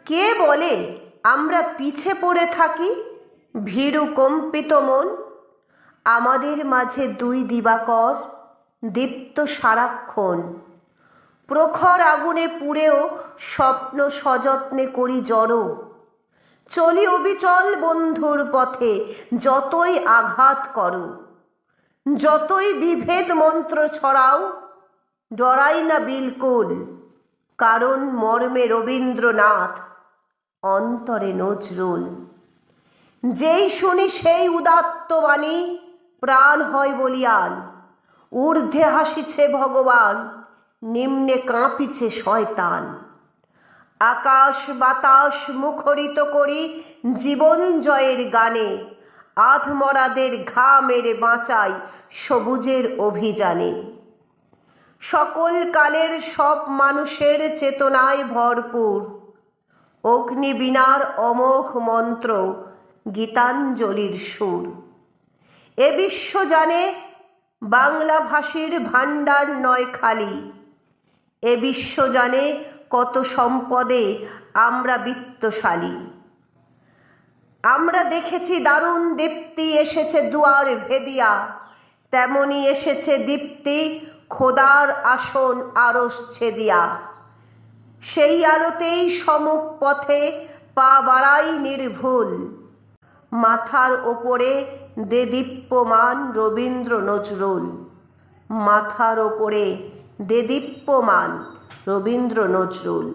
কে বলে আমরা পিছে পড়ে থাকি? ভীরু কম্পিত মন, আমাদের মাঝে দুই দিবাকর দীপ্ত সারাক্ষণ। প্রখর আগুনে পুড়েও স্বপ্ন সযত্নে করি জড়ো। চলি অবিচল বন্ধুর পথে, যতই আঘাত করো, যতই বিভেদ মন্ত্র ছড়াও, ডরাই না বিলকুল, কারণ মর্মে রবীন্দ্রনাথ, অন্তরে নজরুল। যেই শুনি সেই উদাত্ত বাণী, প্রাণ হয় বলিয়ান। ঊর্ধ্বে হাসিছে ভগবান, নিম্নে কাঁপিছে শয়তান। আকাশ বাতাস মুখরিত করি জীবন জয়ের গানে, আধমরাদের ঘা মেরে বাঁচাই সবুজের অভিযানে। সকল কালের সব মানুষের চেতনায় ভরপুর, অগ্নিবীণার অমোঘ মন্ত্র, গীতাঞ্জলির সুর। এ বিশ্ব জানে বাংলাভাষীর ভাণ্ডার নয় খালি, এ বিশ্ব জানে কত সম্পদে আমরা বিত্তশালী। আমরা দেখেছি দারুণ দীপ্তি এসেছে দুয়ার ভেদিয়া, তেমনি এসেছে দীপ্তি খোদার আসন আরশ ছেদিয়া। সেই আলোতেই সম্মুখ পথে পা বাড়াই নির্ভুল, মাথার ওপরে দে দীপ্যমান রবীন্দ্র নজরুল। মাথার ওপরে দে দীপ্যমান রবীন্দ্র নজরুল।